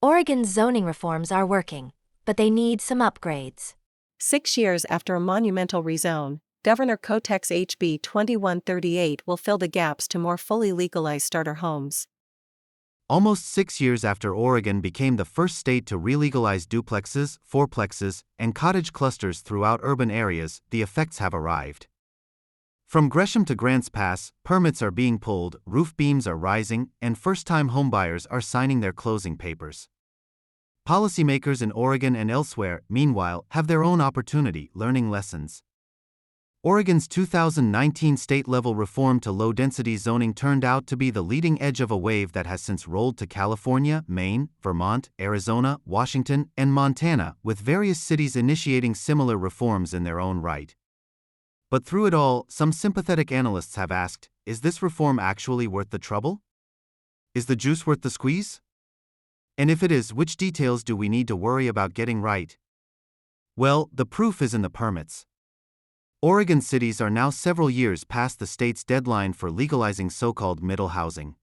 Oregon's zoning reforms are working, but they need some upgrades. 6 years after a monumental rezone, Governor Kotek's HB 2138 will fill the gaps to more fully legalize starter homes. Almost 6 years after Oregon became the first state to re-legalize duplexes, fourplexes, and cottage clusters throughout urban areas, the effects have arrived. From Gresham to Grants Pass, permits are being pulled, roof beams are rising, and first-time homebuyers are signing their closing papers. Policymakers in Oregon and elsewhere, meanwhile, have their own opportunity, learning lessons. Oregon's 2019 state-level reform to low-density zoning turned out to be the leading edge of a wave that has since rolled to California, Maine, Vermont, Arizona, Washington, and Montana, with various cities initiating similar reforms in their own right. But through it all, some sympathetic analysts have asked, is this reform actually worth the trouble? Is the juice worth the squeeze? And if it is, which details do we need to worry about getting right? Well, the proof is in the permits. Oregon cities are now several years past the state's deadline for legalizing so-called middle housing.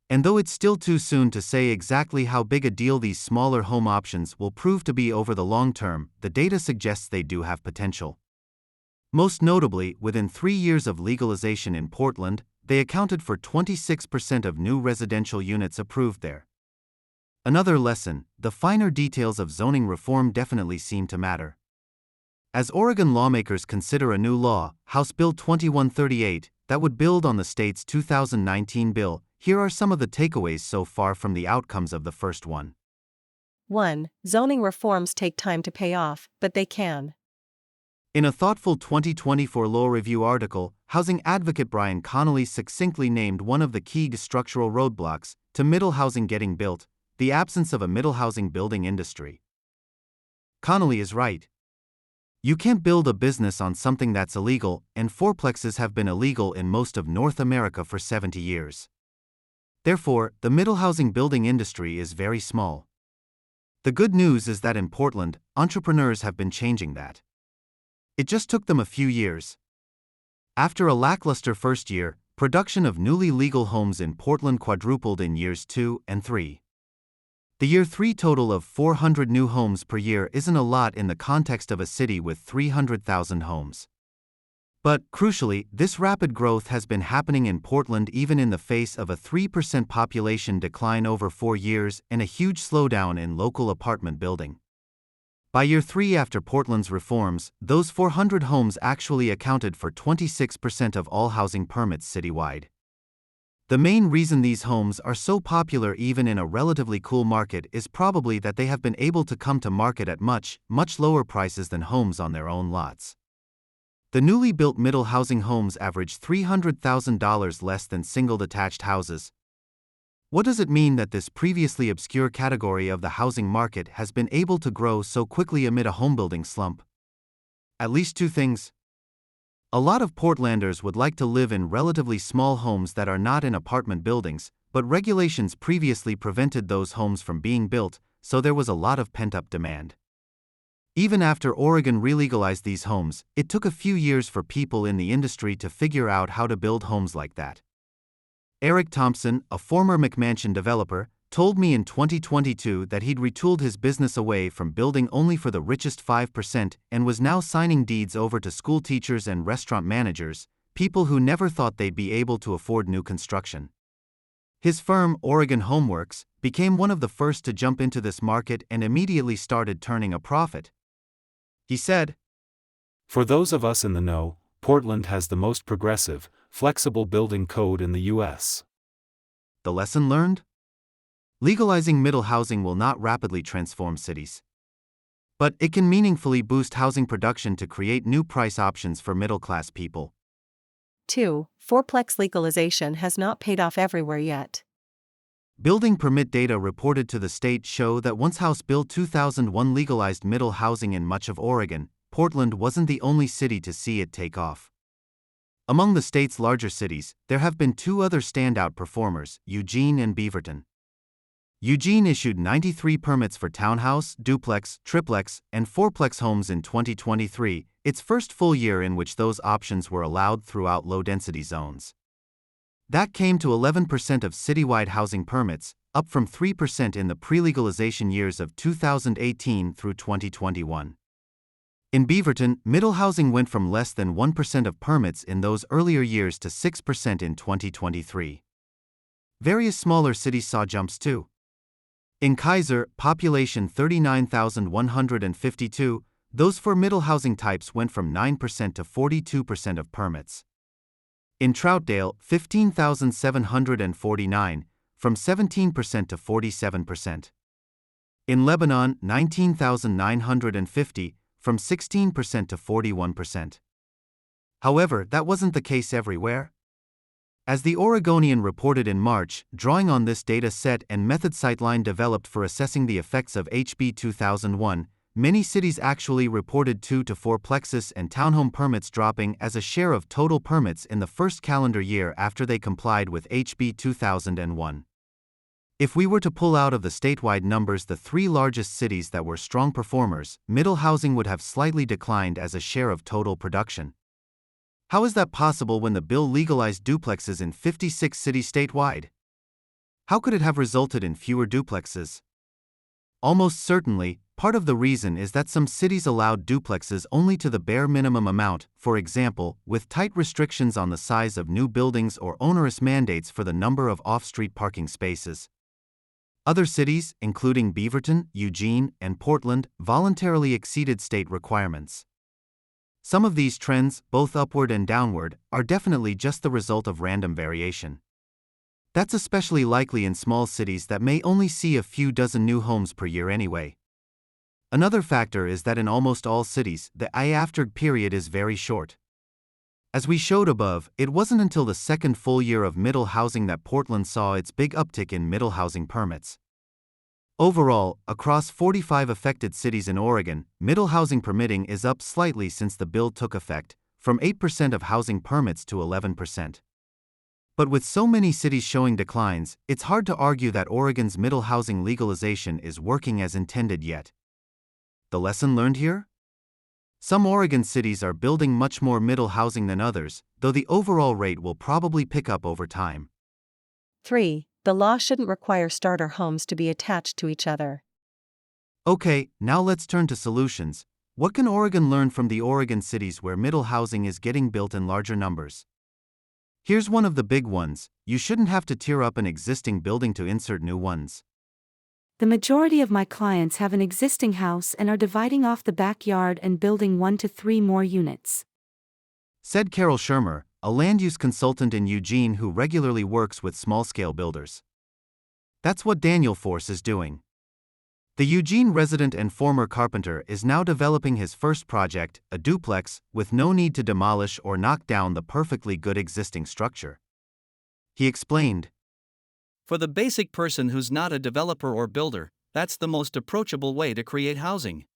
And though it's still too soon to say exactly how big a deal these smaller home options will prove to be over the long term, the data suggests they do have potential. Most notably, within 3 years of legalization in Portland, they accounted for 26% of new residential units approved there. Another lesson, the finer details of zoning reform definitely seem to matter. As Oregon lawmakers consider a new law, House Bill 2138, that would build on the state's 2019 bill, here are some of the takeaways so far from the outcomes of the first one. 1. Zoning reforms take time to pay off, but they can. In a thoughtful 2024 Law Review article, housing advocate Brian Connolly succinctly named one of the key structural roadblocks to middle housing getting built, the absence of a middle housing building industry. Connolly is right. You can't build a business on something that's illegal, and fourplexes have been illegal in most of North America for 70 years. Therefore, the middle housing building industry is very small. The good news is that in Portland, entrepreneurs have been changing that. It just took them a few years. After a lackluster first year, production of newly legal homes in Portland quadrupled in years 2 and 3. The year 3 total of 400 new homes per year isn't a lot in the context of a city with 300,000 homes. But, crucially, this rapid growth has been happening in Portland even in the face of a 3% population decline over 4 years and a huge slowdown in local apartment building. By year 3 after Portland's reforms, those 400 homes actually accounted for 26% of all housing permits citywide. The main reason these homes are so popular even in a relatively cool market is probably that they have been able to come to market at much, much lower prices than homes on their own lots. The newly built middle housing homes average $300,000 less than single detached houses. What does it mean that this previously obscure category of the housing market has been able to grow so quickly amid a homebuilding slump? At least 2 things. A lot of Portlanders would like to live in relatively small homes that are not in apartment buildings, but regulations previously prevented those homes from being built, so there was a lot of pent-up demand. Even after Oregon re-legalized these homes, it took a few years for people in the industry to figure out how to build homes like that. Eric Thompson, a former McMansion developer, told me in 2022 that he'd retooled his business away from building only for the richest 5% and was now signing deeds over to school teachers and restaurant managers, people who never thought they'd be able to afford new construction. His firm, Oregon Homeworks, became one of the first to jump into this market and immediately started turning a profit. He said, "For those of us in the know, Portland has the most progressive, flexible building code in the U.S. The lesson learned? Legalizing middle housing will not rapidly transform cities. But it can meaningfully boost housing production to create new price options for middle-class people. 2. Fourplex legalization has not paid off everywhere yet. Building permit data reported to the state show that once House Bill 2001 legalized middle housing in much of Oregon, Portland wasn't the only city to see it take off. Among the state's larger cities, there have been 2 other standout performers, Eugene and Beaverton. Eugene issued 93 permits for townhouse, duplex, triplex, and fourplex homes in 2023, its first full year in which those options were allowed throughout low-density zones. That came to 11% of citywide housing permits, up from 3% in the pre-legalization years of 2018 through 2021. In Beaverton, middle housing went from less than 1% of permits in those earlier years to 6% in 2023. Various smaller cities saw jumps too. In Kaiser, population 39,152, those for middle housing types went from 9% to 42% of permits. In Troutdale, 15,749, from 17% to 47%. In Lebanon, 19,950, from 16% to 41%. However, that wasn't the case everywhere. As the Oregonian reported in March, drawing on this data set and method Sightline developed for assessing the effects of HB 2001, many cities actually reported 2 to 4plexes and townhome permits dropping as a share of total permits in the first calendar year after they complied with HB 2001. If we were to pull out of the statewide numbers the three largest cities that were strong performers, middle housing would have slightly declined as a share of total production. How is that possible when the bill legalized duplexes in 56 cities statewide? How could it have resulted in fewer duplexes? Almost certainly, part of the reason is that some cities allowed duplexes only to the bare minimum amount, for example, with tight restrictions on the size of new buildings or onerous mandates for the number of off-street parking spaces. Other cities, including Beaverton, Eugene, and Portland, voluntarily exceeded state requirements. Some of these trends, both upward and downward, are definitely just the result of random variation. That's especially likely in small cities that may only see a few dozen new homes per year anyway. Another factor is that in almost all cities, the after period is very short. As we showed above, it wasn't until the second full year of middle housing that Portland saw its big uptick in middle housing permits. Overall, across 45 affected cities in Oregon, middle housing permitting is up slightly since the bill took effect, from 8% of housing permits to 11%. But with so many cities showing declines, it's hard to argue that Oregon's middle housing legalization is working as intended yet. The lesson learned here? Some Oregon cities are building much more middle housing than others, though the overall rate will probably pick up over time. 3. The law shouldn't require starter homes to be attached to each other. Okay, now let's turn to solutions. What can Oregon learn from the Oregon cities where middle housing is getting built in larger numbers? Here's one of the big ones: you shouldn't have to tear up an existing building to insert new ones. The majority of my clients have an existing house and are dividing off the backyard and building 1 to 3 more units, Said Carol Shermer, a land use consultant in Eugene who regularly works with small-scale builders. That's what Daniel Force is doing. The Eugene resident and former carpenter is now developing his first project, a duplex, with no need to demolish or knock down the perfectly good existing structure. He explained, For the basic person who's not a developer or builder, that's the most approachable way to create housing.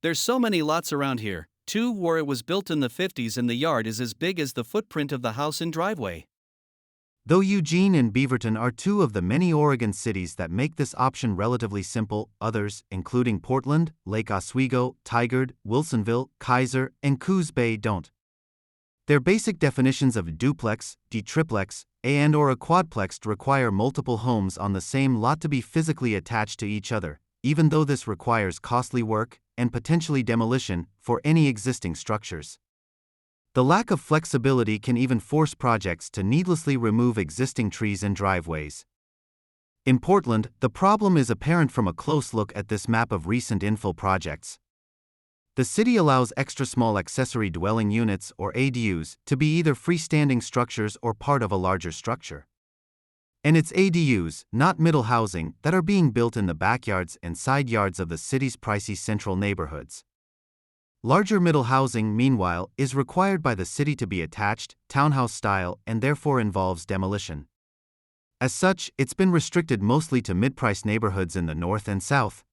There's so many lots around here, too, where it was built in the 50s and the yard is as big as the footprint of the house and driveway. Though Eugene and Beaverton are two of the many Oregon cities that make this option relatively simple, others, including Portland, Lake Oswego, Tigard, Wilsonville, Kaiser, and Coos Bay don't. Their basic definitions of a duplex, triplex, and/or a quadplex require multiple homes on the same lot to be physically attached to each other, even though this requires costly work and potentially demolition for any existing structures. The lack of flexibility can even force projects to needlessly remove existing trees and driveways. In Portland, the problem is apparent from a close look at this map of recent infill projects. The city allows extra small accessory dwelling units, or ADUs, to be either freestanding structures or part of a larger structure. And it's ADUs, not middle housing, that are being built in the backyards and side yards of the city's pricey central neighborhoods. Larger middle housing, meanwhile, is required by the city to be attached, townhouse style, and therefore involves demolition. As such, it's been restricted mostly to mid-price neighborhoods in the north and south.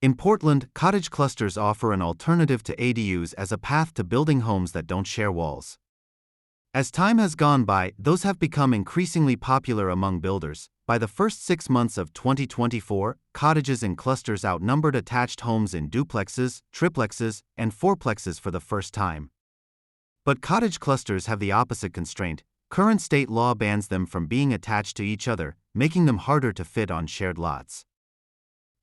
In Portland, cottage clusters offer an alternative to ADUs as a path to building homes that don't share walls. As time has gone by, those have become increasingly popular among builders. By the first 6 months of 2024, cottages in clusters outnumbered attached homes in duplexes, triplexes, and fourplexes for the first time. But cottage clusters have the opposite constraint: current state law bans them from being attached to each other, making them harder to fit on shared lots.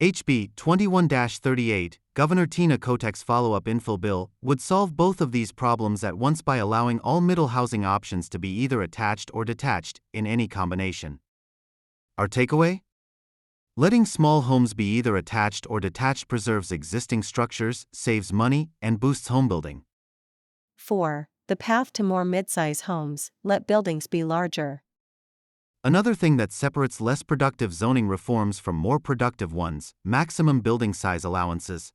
HB 21-38, Governor Tina Kotek's follow-up infill bill, would solve both of these problems at once by allowing all middle housing options to be either attached or detached, in any combination. Our takeaway? Letting small homes be either attached or detached preserves existing structures, saves money, and boosts homebuilding. 4. The path to more mid-size homes, let buildings be larger. Another thing that separates less productive zoning reforms from more productive ones: maximum building size allowances.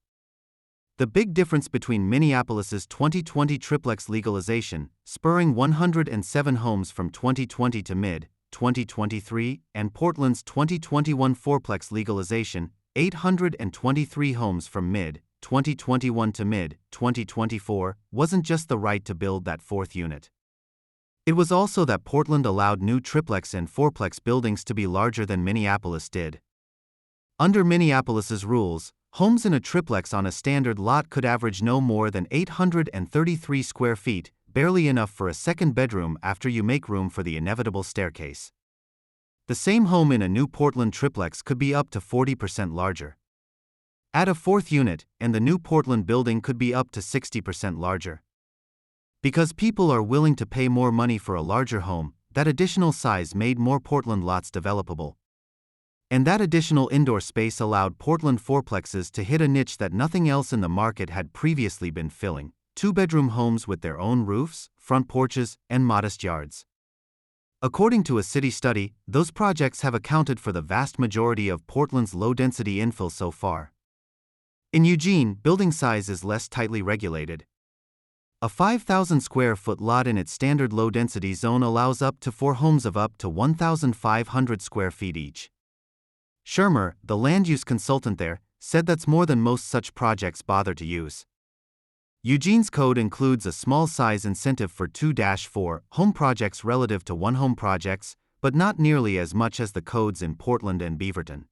The big difference between Minneapolis's 2020 triplex legalization, spurring 107 homes from 2020 to mid-2023, and Portland's 2021 fourplex legalization, 823 homes from mid-2021 to mid-2024, wasn't just the right to build that fourth unit. It was also that Portland allowed new triplex and fourplex buildings to be larger than Minneapolis did. Under Minneapolis's rules, homes in a triplex on a standard lot could average no more than 833 square feet, barely enough for a second bedroom after you make room for the inevitable staircase. The same home in a new Portland triplex could be up to 40% larger. Add a fourth unit, and the new Portland building could be up to 60% larger. Because people are willing to pay more money for a larger home, that additional size made more Portland lots developable. And that additional indoor space allowed Portland fourplexes to hit a niche that nothing else in the market had previously been filling: two-bedroom homes with their own roofs, front porches, and modest yards. According to a city study, those projects have accounted for the vast majority of Portland's low-density infill so far. In Eugene, building size is less tightly regulated. A 5,000 square foot lot in its standard low-density zone allows up to 4 homes of up to 1,500 square feet each. Shermer, the land use consultant there, said that's more than most such projects bother to use. Eugene's code includes a small size incentive for 2-4 home projects relative to one-home projects, but not nearly as much as the codes in Portland and Beaverton.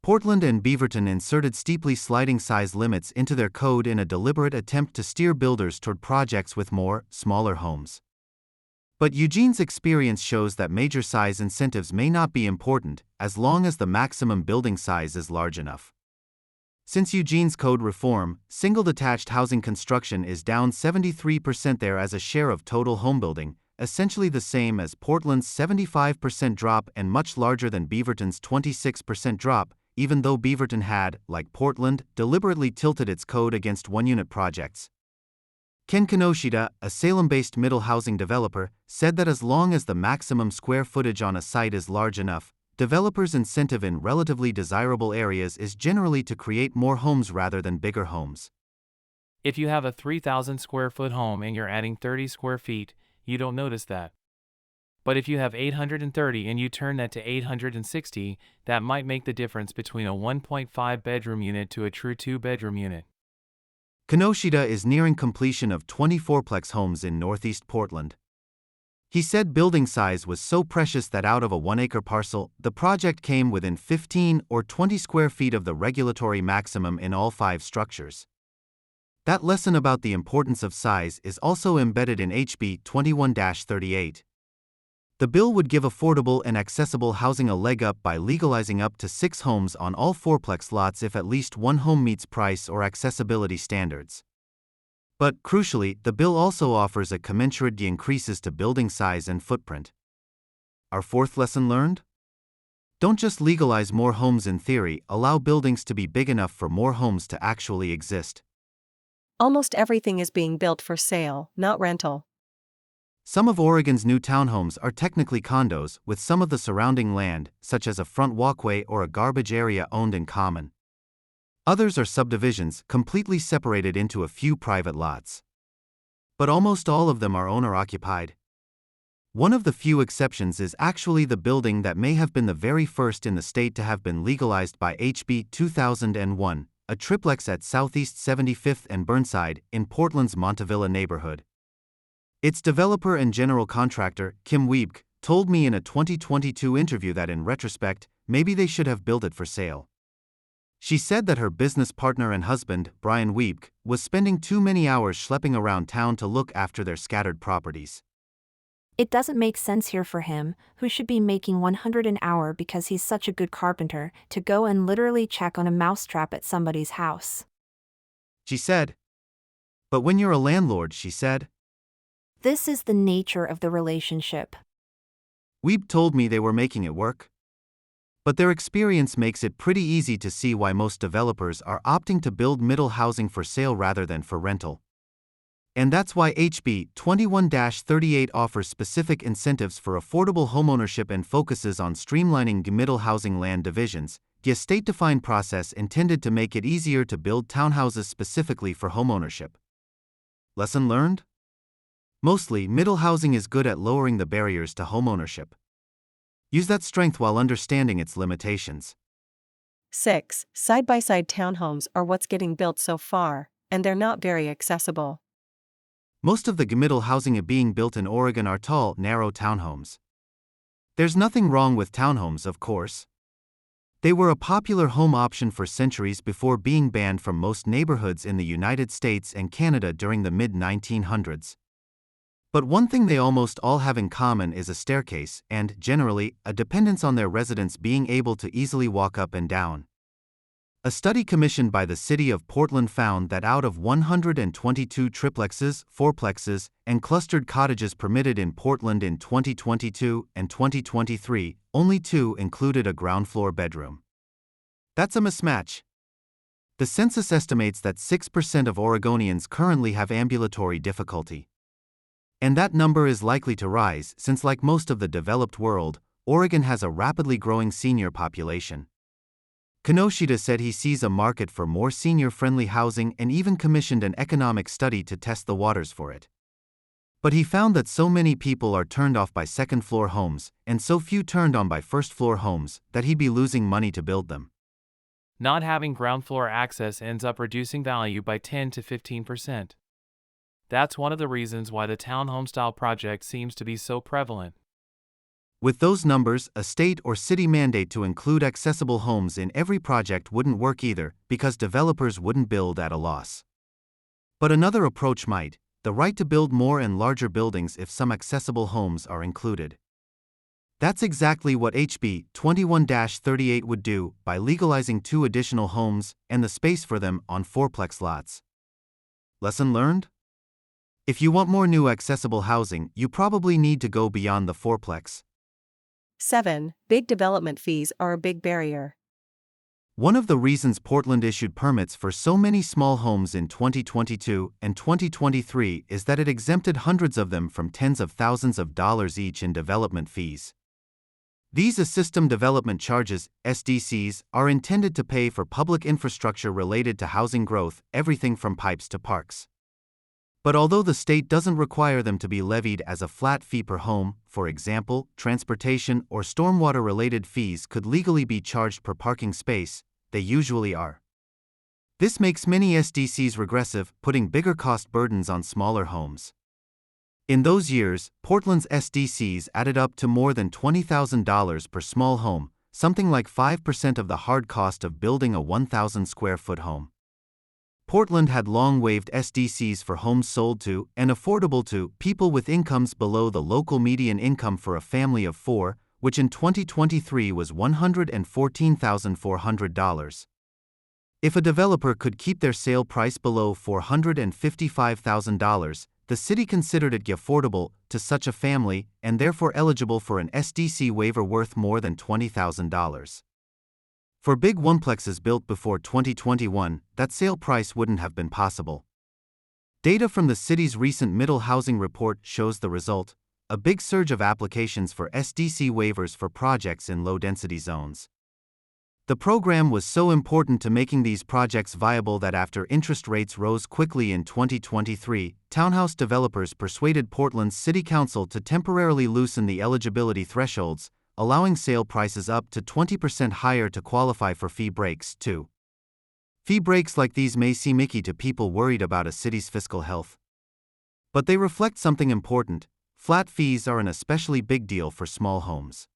Portland and Beaverton inserted steeply sliding size limits into their code in a deliberate attempt to steer builders toward projects with more, smaller homes. But Eugene's experience shows that major size incentives may not be important, as long as the maximum building size is large enough. Since Eugene's code reform, single-detached housing construction is down 73% there as a share of total homebuilding, essentially the same as Portland's 75% drop and much larger than Beaverton's 26% drop, even though Beaverton had, like Portland, deliberately tilted its code against one-unit projects. Ken Kinoshita, a Salem-based middle housing developer, said that as long as the maximum square footage on a site is large enough, developers' incentive in relatively desirable areas is generally to create more homes rather than bigger homes. If you have a 3,000 square foot home and you're adding 30 square feet, you don't notice that. But if you have 830 and you turn that to 860, that might make the difference between a 1.5 bedroom unit to a true 2-bedroom unit. Kinoshita is nearing completion of 24-plex homes in northeast Portland. He said building size was so precious that out of a 1-acre parcel, the project came within 15 or 20 square feet of the regulatory maximum in all 5 structures. That lesson about the importance of size is also embedded in HB 21-38. The bill would give affordable and accessible housing a leg up by legalizing up to 6 homes on all fourplex lots if at least one home meets price or accessibility standards. But, crucially, the bill also offers a commensurate increases to building size and footprint. Our fourth lesson learned? Don't just legalize more homes in theory, allow buildings to be big enough for more homes to actually exist. Almost everything is being built for sale, not rental. Some of Oregon's new townhomes are technically condos, with some of the surrounding land, such as a front walkway or a garbage area, owned in common. Others are subdivisions, completely separated into a few private lots. But almost all of them are owner-occupied. One of the few exceptions is actually the building that may have been the very first in the state to have been legalized by HB 2001, a triplex at Southeast 75th and Burnside, in Portland's Montevilla neighborhood. Its developer and general contractor, Kim Wiebke, told me in a 2022 interview that in retrospect, maybe they should have built it for sale. She said that her business partner and husband, Brian Wiebke, was spending too many hours schlepping around town to look after their scattered properties. It doesn't make sense here for him, who should be making 100 an hour because he's such a good carpenter, to go and literally check on a mousetrap at somebody's house. She said. But when you're a landlord, she said. This is the nature of the relationship. Weeb told me they were making it work. But their experience makes it pretty easy to see why most developers are opting to build middle housing for sale rather than for rental. And that's why HB 21-38 offers specific incentives for affordable homeownership and focuses on streamlining middle housing land divisions, a state-defined process intended to make it easier to build townhouses specifically for homeownership. Lesson learned? Mostly, middle housing is good at lowering the barriers to homeownership. Use that strength while understanding its limitations. 6. Side-by-side townhomes are what's getting built so far, and they're not very accessible. Most of the middle housing being built in Oregon are tall, narrow townhomes. There's nothing wrong with townhomes, of course. They were a popular home option for centuries before being banned from most neighborhoods in the United States and Canada during the mid-1900s. But one thing they almost all have in common is a staircase and, generally, a dependence on their residents being able to easily walk up and down. A study commissioned by the city of Portland found that out of 122 triplexes, fourplexes, and clustered cottages permitted in Portland in 2022 and 2023, only 2 included a ground floor bedroom. That's a mismatch. The census estimates that 6% of Oregonians currently have ambulatory difficulty. And that number is likely to rise since, like most of the developed world, Oregon has a rapidly growing senior population. Kinoshita said he sees a market for more senior-friendly housing and even commissioned an economic study to test the waters for it. But he found that so many people are turned off by second-floor homes, and so few turned on by first-floor homes, that he'd be losing money to build them. Not having ground floor access ends up reducing value by 10 to 15%. That's one of the reasons why the townhome-style project seems to be so prevalent. With those numbers, a state or city mandate to include accessible homes in every project wouldn't work either, because developers wouldn't build at a loss. But another approach might: the right to build more and larger buildings if some accessible homes are included. That's exactly what HB 21-38 would do by legalizing 2 additional homes and the space for them on fourplex lots. Lesson learned? If you want more new accessible housing, you probably need to go beyond the fourplex. 7. Big development fees are a big barrier. One of the reasons Portland issued permits for so many small homes in 2022 and 2023 is that it exempted hundreds of them from tens of thousands of dollars each in development fees. These System Development Charges, SDCs, are intended to pay for public infrastructure related to housing growth, everything from pipes to parks. But although the state doesn't require them to be levied as a flat fee per home, for example, transportation or stormwater-related fees could legally be charged per parking space, they usually are. This makes many SDCs regressive, putting bigger cost burdens on smaller homes. In those years, Portland's SDCs added up to more than $20,000 per small home, something like 5% of the hard cost of building a 1,000-square-foot home. Portland had long waived SDCs for homes sold to and affordable to people with incomes below the local median income for a family of 4, which in 2023 was $114,400. If a developer could keep their sale price below $455,000, the city considered it affordable to such a family and therefore eligible for an SDC waiver worth more than $20,000. For big oneplexes built before 2021, that sale price wouldn't have been possible. Data from the city's recent middle housing report shows the result: a big surge of applications for SDC waivers for projects in low-density zones. The program was so important to making these projects viable that after interest rates rose quickly in 2023, townhouse developers persuaded Portland's City Council to temporarily loosen the eligibility thresholds, allowing sale prices up to 20% higher to qualify for fee breaks, too. Fee breaks like these may seem icky to people worried about a city's fiscal health. But they reflect something important: flat fees are an especially big deal for small homes.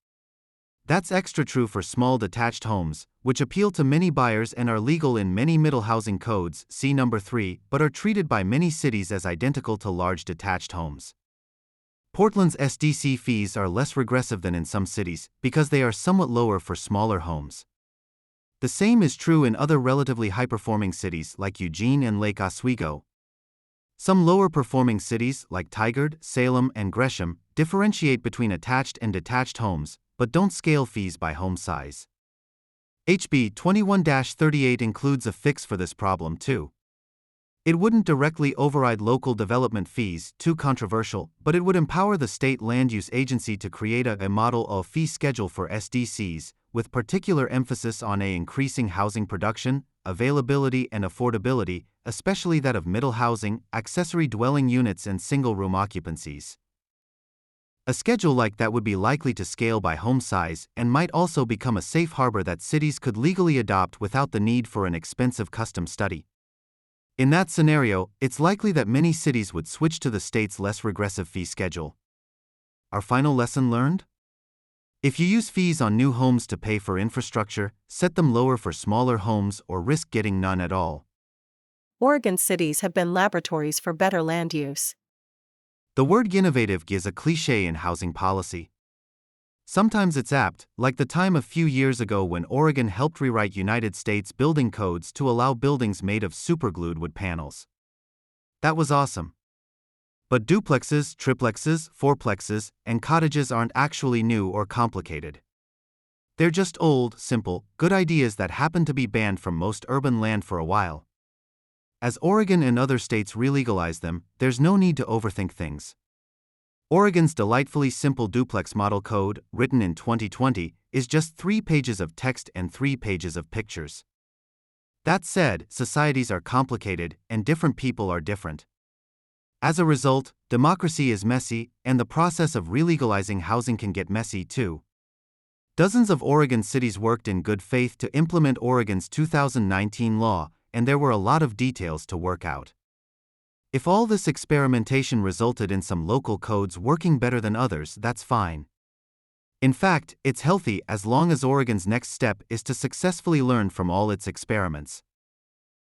That's extra true for small detached homes, which appeal to many buyers and are legal in many middle housing codes, see number 3, but are treated by many cities as identical to large detached homes. Portland's SDC fees are less regressive than in some cities because they are somewhat lower for smaller homes. The same is true in other relatively high-performing cities like Eugene and Lake Oswego. Some lower-performing cities like Tigard, Salem, and Gresham differentiate between attached and detached homes, but don't scale fees by home size. HB 21-38 includes a fix for this problem too. It wouldn't directly override local development fees, too controversial, but it would empower the state land use agency to create a model of fee schedule for SDCs, with particular emphasis on increasing housing production, availability and affordability, especially that of middle housing, accessory dwelling units and single-room occupancies. A schedule like that would be likely to scale by home size and might also become a safe harbor that cities could legally adopt without the need for an expensive custom study. In that scenario, it's likely that many cities would switch to the state's less regressive fee schedule. Our final lesson learned? If you use fees on new homes to pay for infrastructure, set them lower for smaller homes or risk getting none at all. Oregon cities have been laboratories for better land use. The word innovative is a cliché in housing policy. Sometimes it's apt, like the time a few years ago when Oregon helped rewrite United States building codes to allow buildings made of superglued wood panels. That was awesome. But duplexes, triplexes, fourplexes, and cottages aren't actually new or complicated. They're just old, simple, good ideas that happen to be banned from most urban land for a while. As Oregon and other states re-legalize them, there's no need to overthink things. Oregon's delightfully simple duplex model code, written in 2020, is just 3 pages of text and 3 pages of pictures. That said, societies are complicated, and different people are different. As a result, democracy is messy, and the process of re-legalizing housing can get messy too. Dozens of Oregon cities worked in good faith to implement Oregon's 2019 law, and there were a lot of details to work out. If all this experimentation resulted in some local codes working better than others, that's fine. In fact, it's healthy as long as Oregon's next step is to successfully learn from all its experiments.